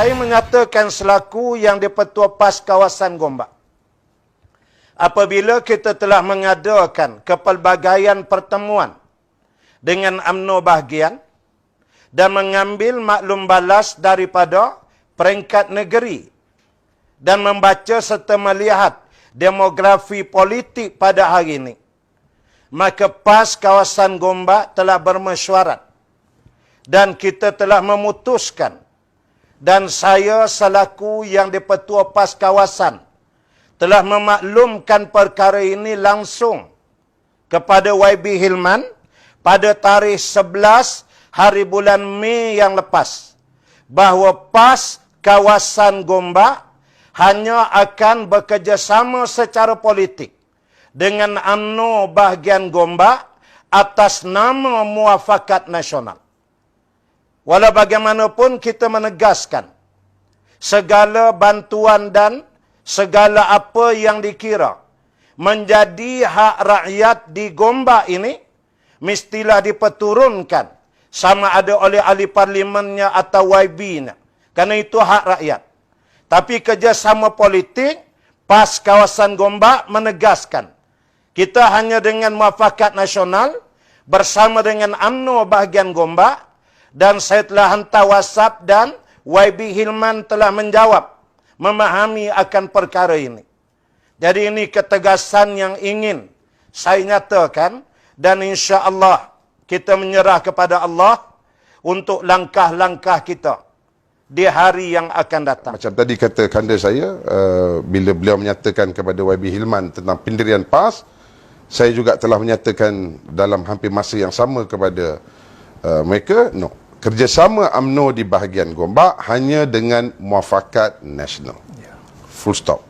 Saya menyatakan selaku yang di-Pertua PAS kawasan Gombak. Apabila kita telah mengadakan kepelbagaian pertemuan dengan UMNO bahagian dan mengambil maklum balas daripada peringkat negeri dan membaca serta melihat demografi politik pada hari ini, maka PAS kawasan Gombak telah bermesyuarat dan kita telah memutuskan, dan saya selaku yang di-Pertua PAS kawasan telah memaklumkan perkara ini langsung kepada YB Hilman pada tarikh 11 hari bulan Mei yang lepas, bahawa PAS kawasan Gombak hanya akan bekerjasama secara politik dengan UMNO bahagian Gombak atas nama Muafakat Nasional. Walau bagaimanapun kita menegaskan segala bantuan dan segala apa yang dikira menjadi hak rakyat di Gombak ini mestilah diperturunkan sama ada oleh ahli parlimennya atau YB-nya. Kerana itu hak rakyat. Tapi kerjasama politik, PAS kawasan Gombak menegaskan kita hanya dengan Muafakat Nasional bersama dengan UMNO bahagian Gombak, dan saya telah hantar WhatsApp dan YB Hilman telah menjawab, memahami akan perkara ini. Jadi ini ketegasan yang ingin saya nyatakan, dan insya-Allah kita menyerah kepada Allah untuk langkah-langkah kita di hari yang akan datang. Macam tadi kata kanda saya, bila beliau menyatakan kepada YB Hilman tentang pendirian PAS, saya juga telah menyatakan dalam hampir masa yang sama kepada mereka, kerjasama UMNO di bahagian Gombak hanya dengan Muafakat Nasional. Full stop.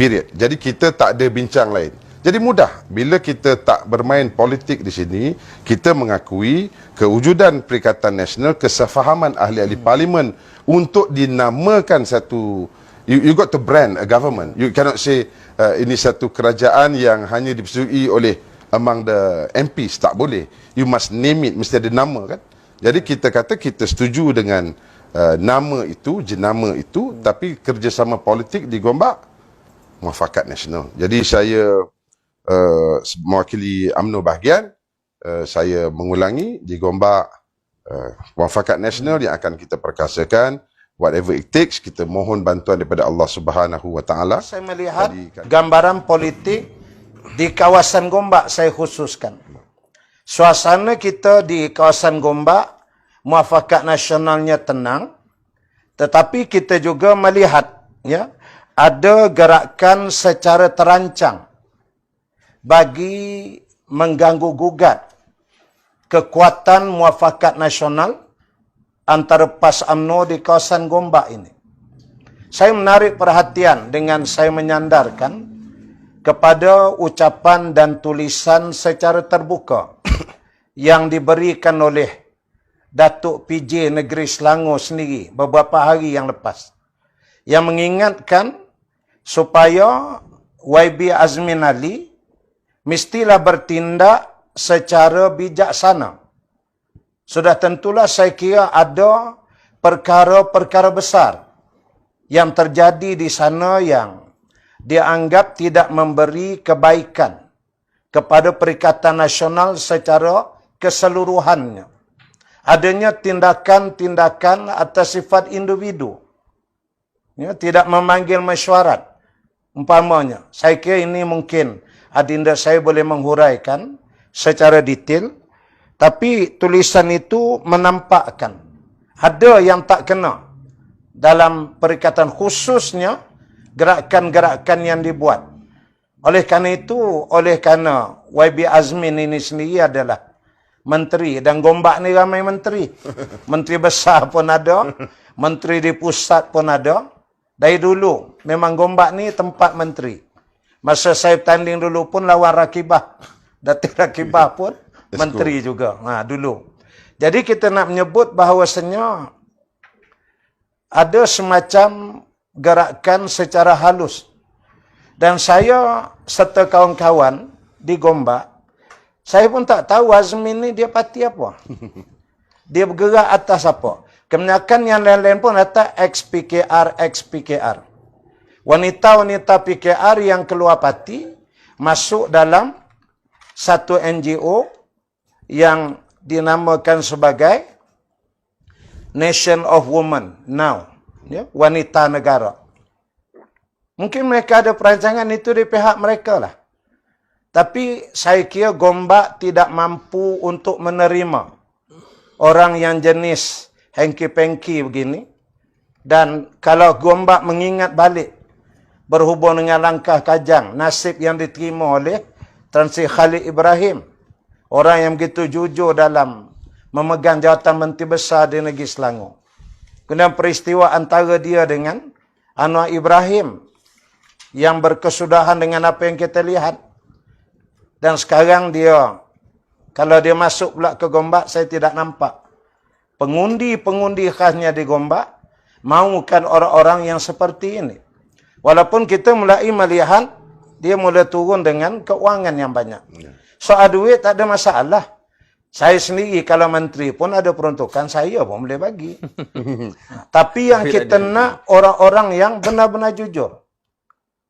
Period. Jadi kita tak ada bincang lain. Jadi mudah bila kita tak bermain politik di sini, kita mengakui kewujudan Perikatan Nasional, kesefahaman ahli-ahli parlimen untuk dinamakan satu, you got to brand a government. You cannot say ini satu kerajaan yang hanya dipersetujui oleh among the MPs, tak boleh. You must name it, mesti ada nama kan. Jadi kita kata kita setuju dengan nama itu, jenama itu, tapi kerjasama politik di Gombak Muafakat Nasional. Jadi saya mewakili UMNO bahagian, saya mengulangi di Gombak Muafakat Nasional yang akan kita perkasakan. Whatever it takes, kita mohon bantuan daripada Allah Subhanahu Wa Taala. Saya melihat gambaran politik di kawasan Gombak saya khususkan. Suasana kita di kawasan Gombak, Muafakat Nasionalnya tenang, tetapi kita juga melihat ya, ada gerakan secara terancang bagi mengganggu gugat kekuatan Muafakat Nasional antara PAS UMNO di kawasan Gombak ini. Saya menarik perhatian dengan saya menyandarkan kepada ucapan dan tulisan secara terbuka yang diberikan oleh Datuk PJ Negeri Selangor sendiri beberapa hari yang lepas, yang mengingatkan supaya YB Azmin Ali mestilah bertindak secara bijaksana. Sudah tentulah saya kira ada perkara-perkara besar yang terjadi di sana yang dianggap tidak memberi kebaikan kepada Perikatan Nasional secara keseluruhannya. Adanya tindakan-tindakan atas sifat individu, ya, tidak memanggil mesyuarat. Umpamanya, saya kira ini mungkin adinda saya boleh menghuraikan secara detail, tapi tulisan itu menampakkan ada yang tak kena dalam perikatan, khususnya gerakan-gerakan yang dibuat. Oleh kerana itu, oleh kerana YB Azmin ini sendiri adalah menteri, dan Gombak ni ramai menteri. Menteri besar pun ada, menteri di pusat pun ada. Dari dulu, memang Gombak ni tempat menteri. Masa saya tanding dulu pun lawan Rakibah. Datuk Rakibah pun menteri juga. Dulu. Jadi kita nak menyebut bahawasanya ada semacam gerakan secara halus. Dan saya serta kawan-kawan di Gombak, saya pun tak tahu Azmin ni dia parti apa. Dia bergerak atas apa. Kebanyakan yang lain-lain pun kata XPKR. Wanita-wanita PKR yang keluar parti masuk dalam satu NGO yang dinamakan sebagai Nation of Women Now, ya, wanita negara. Mungkin mereka ada perancangan itu di pihak mereka lah. Tapi saya kira Gombak tidak mampu untuk menerima orang yang jenis hengki-pengki begini. Dan kalau Gombak mengingat balik berhubung dengan langkah Kajang, nasib yang diterima oleh Tan Sri Khalid Ibrahim, orang yang begitu jujur dalam memegang jawatan menteri besar di negeri Selangor. Kemudian peristiwa antara dia dengan Anwar Ibrahim yang berkesudahan dengan apa yang kita lihat. Dan sekarang dia, kalau dia masuk pula ke Gombak, saya tidak nampak pengundi-pengundi khasnya di Gombak mahukan orang-orang yang seperti ini. Walaupun kita mulai melihat dia mulai turun dengan keuangan yang banyak. Soal duit tak ada masalah. Saya sendiri kalau menteri pun ada peruntukan, saya pun boleh bagi. Tapi yang kita nak orang-orang yang benar-benar jujur.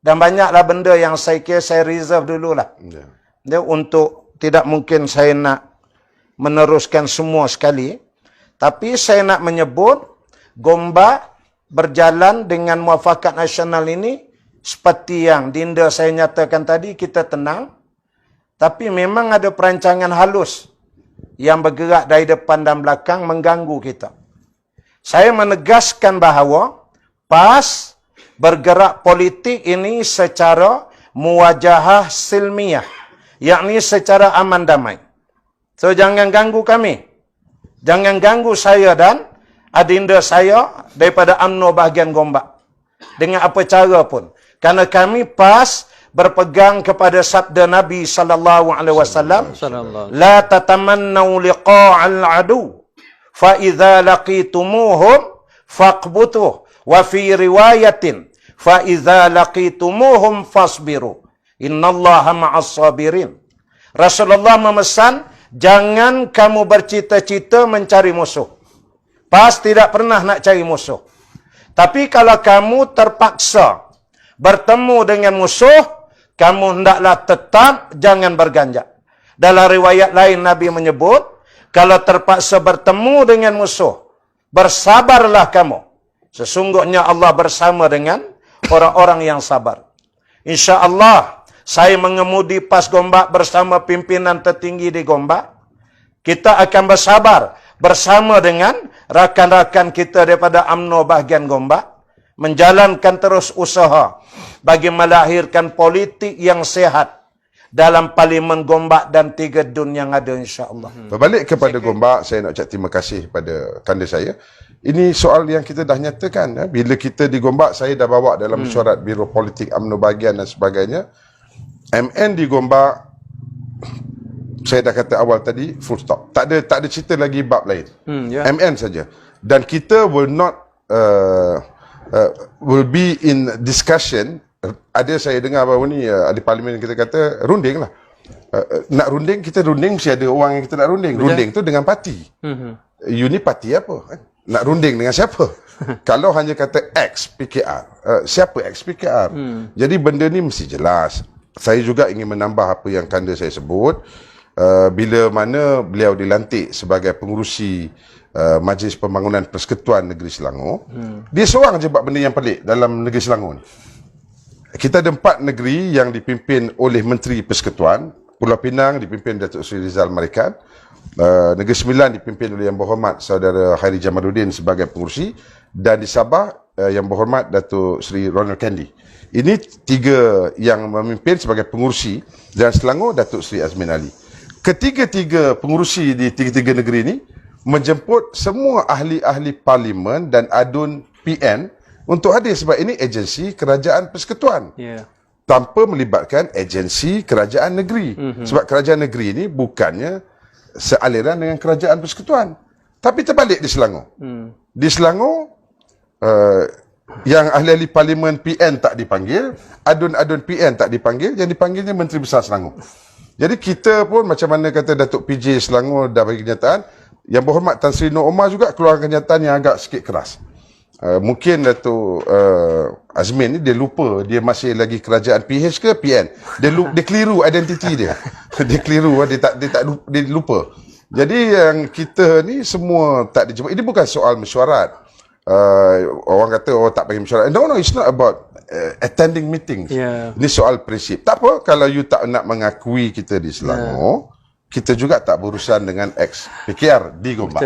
Dan banyaklah benda yang saya kira saya reserve dululah. Dia untuk tidak mungkin saya nak meneruskan semua sekali. Tapi saya nak menyebut Gombak berjalan dengan muafakat nasional ini seperti yang Dinda saya nyatakan tadi, kita tenang. Tapi memang ada perancangan halus yang bergerak dari depan dan belakang mengganggu kita. Saya menegaskan bahawa PAS bergerak politik ini secara muwajahah silmiah, yakni secara aman damai. So jangan ganggu kami. Jangan ganggu saya dan adinda saya daripada UMNO bahagian Gombak. Dengan apa cara pun. Kerana kami PAS berpegang kepada sabda Nabi SAW, la tatamannau liqa'al adu fa idza laqitumuhum faqbutuh wa fi riwayatin fa idza laqitumuhum fasbiru innallaha ma'as sabirin. Rasulullah memesan, jangan kamu bercita-cita mencari musuh. PAS tidak pernah nak cari musuh. Tapi kalau kamu terpaksa bertemu dengan musuh, kamu hendaklah tetap jangan berganjak. Dalam riwayat lain Nabi menyebut, kalau terpaksa bertemu dengan musuh, bersabarlah kamu. Sesungguhnya Allah bersama dengan orang-orang yang sabar. InsyaAllah, saya mengemudi PAS Gombak bersama pimpinan tertinggi di Gombak. Kita akan bersabar bersama dengan rakan-rakan kita daripada UMNO bahagian Gombak, menjalankan terus usaha bagi melahirkan politik yang sehat dalam Parlimen Gombak dan 3 DUN yang ada, insya-Allah. Berbalik kepada Gombak, saya nak ucap terima kasih kepada kanda saya. Ini soal yang kita dah nyatakan. Bila kita di Gombak, saya dah bawa dalam mesyuarat Biro Politik UMNO bahagian dan sebagainya. MN di Gombak, saya dah kata awal tadi, full stop. Tak ada cerita lagi bab lain. MN saja. Dan kita will not will be in discussion. Ada saya dengar baru ni ahli parlimen kita kata runding lah. Nak runding, kita runding mesti ada orang yang kita nak runding. Runding tu dengan parti. You ni parti apa? Nak runding dengan siapa? Kalau hanya kata X PKR, siapa X PKR? Jadi benda ni mesti jelas. Saya juga ingin menambah apa yang kanda saya sebut. Bila mana beliau dilantik sebagai pengurusi Majlis Pembangunan Persekutuan Negeri Selangor, dia seorang je buat benda yang pelik dalam Negeri Selangor ni. Kita ada 4 negeri yang dipimpin oleh Menteri Persekutuan. Pulau Pinang dipimpin Datuk Seri Rizal Marikan. Negeri Sembilan dipimpin oleh Yang Berhormat Saudara Khairi Jamaluddin sebagai pengurusi. Dan di Sabah, Yang Berhormat Datuk Seri Ronald Kendi. Ini 3 yang memimpin sebagai pengurusi. Dan Selangor, Datuk Seri Azmin Ali. Ketiga-tiga pengurusi di 3 negeri ini menjemput semua ahli-ahli parlimen dan adun PN untuk hadir sebab ini agensi kerajaan persekutuan. Tanpa melibatkan agensi kerajaan negeri. Sebab kerajaan negeri ini bukannya sealiran dengan kerajaan persekutuan. Tapi terbalik di Selangor. Di Selangor, yang ahli-ahli parlimen PN tak dipanggil, adun-adun PN tak dipanggil, yang dipanggilnya Menteri Besar Selangor. Jadi kita pun macam mana kata Datuk PJ Selangor dah bagi kenyataan, Yang Berhormat Tan Sri Nur Omar juga keluar kenyataan yang agak sikit keras. Mungkin Dato' Azmin ni dia lupa dia masih lagi kerajaan PH ke PN. Dia keliru identiti dia. Dia keliru, dia lupa. Jadi yang kita ni semua tak dijemput. Ini bukan soal mesyuarat. Orang kata tak bagi mesyuarat. No, it's not about attending meetings. Ini soal prinsip. Tak apa kalau you tak nak mengakui kita di Selangor, kita juga tak berurusan dengan ex PKR di Gombak.